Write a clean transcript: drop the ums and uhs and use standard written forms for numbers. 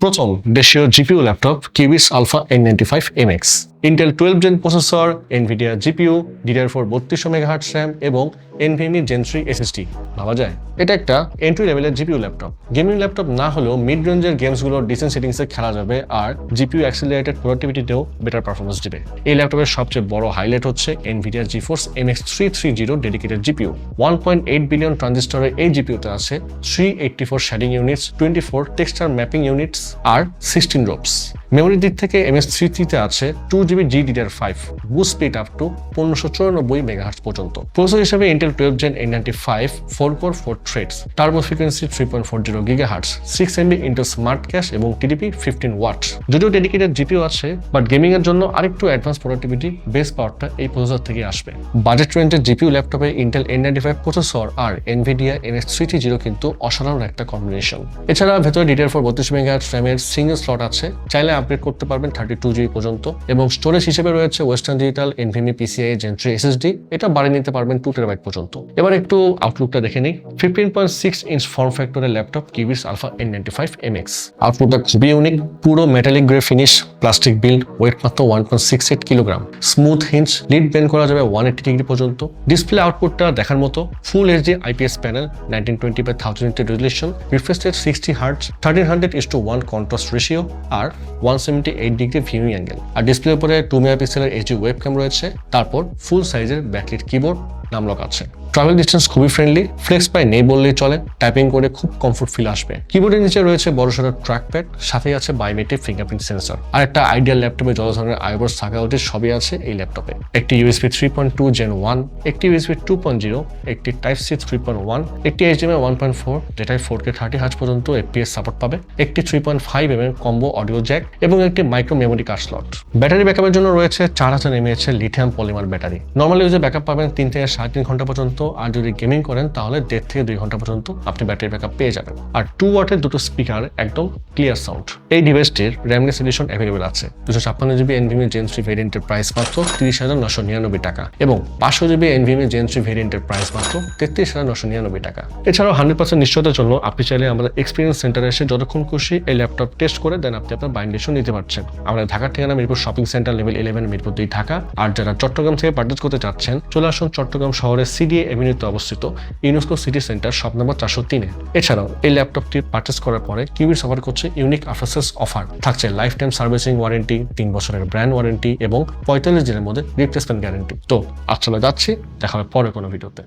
প্রথম দেশীয় GPU laptop কিউবিস alpha N95MX, Intel 12 gen processor, Nvidia GPU, DDR4 3200 megahertz RAM এবং NVMe Gen 3 SSD। ভাবা যায় এটা একটা এন্ট্রি লেভেলের জিপিইউ ল্যাপটপ। গেমিং ল্যাপটপ না হলেও মিড রেঞ্জের গেমসগুলো ডিসেন্ট সেটিংসে খেলা যাবে আর জিপিইউ অ্যাক্সিলারেটেড প্রোডাক্টিভিটিতেও বেটার পারফরমেন্স দেবে। এই ল্যাপটপের সবচেয়ে বড় হাইলাইট হচ্ছে Nvidia GeForce MX 330 dedicated GPU. 1.8 billion ট্রানজিস্টরের এই জিপিইউতে আছে 384 shading units, 24 texture mapping units আর 16 রোপস। মেমোরির দিক থেকে MS 330 তে আছে 2GB GDDR5, boost speed up to 1594 megahertz পর্যন্ত। প্রসেসর হিসেবে Intel 12 gen N95 4 core 4 threads, turbo frequency 3.40 GHz, 6MB Intel smart cash এবং TDP 15 ওয়াট। যদিও ডেডিকেটেড জিপিইউ আছে, বাট গেমিং এর জন্য আরেকটু অ্যাডভান্স প্রোডাক্টিভিটি বেস পাওয়ারটা এই প্রসেসর থেকে আসবে। বাজেট রেঞ্জের জিপিইউ ল্যাপটপে ইন্টেল N95 প্রসেসর আর এনভিডিয়া MX 330 কিন্তু অসাধারণ একটা কম্বিনেশন। এছাড়া ভেতরে DDR4 32 মেগাহার্টজ র্যামের সিঙ্গেল স্লট আছে, চাইলে আপগ্রেড করতে পারবেন 32GB পর্যন্ত, এবং স্টোরেজ হিসেবে রয়েছে western digital NVMe PCIe Gen 3 SSD, এটা বাড়িয়ে নিতে পারবেন 2TB পর্যন্ত। এবার একটু আউটলুকটা দেখে নিই। 15.6 ইঞ্চ ফর্ম ফ্যাক্টরের ল্যাপটপ কিউবিস আলফা N95MX। আউটলুকটা খুবই ইউনিক, পুরো metallic grey finish, plastic build, weight মাত্র 1.68 kilogram, smooth hinge, lid bend করা যাবে 180 ডিগ্রি পর্যন্ত। ডিসপ্লে আউটপুটটা দেখার মতো, full HD IPS panel, 1920x1000 nit resolution, refresh rate 60 Hz, 1300:1 contrast ratio আর 178 ডিগ্রি ভিউইং অ্যাঙ্গেল। আর ডিসপ্লের উপরে 2 মেগাপিক্সেলের HD ওয়েবক্যাম রয়েছে, তারপর ফুল সাইজের ব্যাকলিট কিবোর্ড, নামলক আছে। ট্রাভেল ডিস্টেন্স খুবই ফ্রেন্ডলি, ফ্লেক্স পাই নেই বললেই চলে, টাইপিং করে খুব কমফোর্ট ফিল আসবে। কিবোর্ডের নিচে রয়েছে বড়সড় ট্র্যাকপ্যাড, সাথেই আছে বায়োমেট্রিক ফিঙ্গারপ্রিন্ট সেন্সর। আর একটা আইডিয়াল ল্যাপটপে যত ধরনের আইওএস থাকা উচিত সবই আছে এই ল্যাপটপে। একটি USB 3.2 Gen 1, একটি USB 2.0, একটি Type-C 3.1, একটি HDMI 1.4 যেটায় 4K 30Hz পর্যন্ত FPS সাপোর্ট পাবে, একটি 3.5mm কম্বো অডিও জ্যাক এবং একটি micro memory card slot. Battery ব্যাকআপের জন্য রয়েছে 4000 mAh lithium polymer battery. Normally ইউজে ব্যাকআপ পাবেন 3 থেকে 3.5 ঘন্টা পর্যন্ত, আর যদি গেমিং করেন তাহলে 1.5 থেকে 2 ঘন্টা পর্যন্ত আপনি ব্যাটারি ব্যাকআপ পেয়ে যাবেন। আর 2 ওয়াটের দুটো স্পিকার, একদম ক্লিয়ার সাউন্ড। এই ডিভাইসটির র্যামলেস এডিশন অ্যাভেলেবল আছে। 256GB NVMe Gen 3 ভেরিয়েন্টের প্রাইস মাত্র 30,999 টাকা এবং 500GB NVMe Gen 3 ভেরিয়েন্টের প্রাইস মাত্র 33,999 টাকা। এছাড়াও 100% নিশ্চয়তার জন্য আপনি চাইলে আমাদের এক্সপিরিয়েন্স সেন্টারে এসে যতক্ষণ খুশি এই ল্যাপটপ টেস্ট করে দেন আপনি আপনার বাইং ডিসিশন নিতে পারছেন। আমাদের ঢাকার ঠিকানা Mirpur shopping centre level 11 Mirpur 2 Dhaka. আর যারা চট্টগ্রাম থেকে পারচেজ করতে চাচ্ছেন চলে আসুন চট্টগ্রাম শহরের CDA এভিনিউতে অবস্থিত ইউনেস্কো সিটি সেন্টার শপ নম্বর 403-এ। এছাড়াও এই ল্যাপটপটি পারচেজ করার পরে কিউবিস অফার করছে ইউনিক আফটার সেলস অফার, থাকছে লাইফ টাইম সার্ভিসিং ওয়ারেন্টি, 3 বছরের ব্র্যান্ড ওয়ারেন্টি এবং 45 দিনের মধ্যে রিপ্লেসমেন্ট গ্যারান্টি। তো আজ চলে যাচ্ছি, দেখা হবে পরে কোনো ভিডিওতে।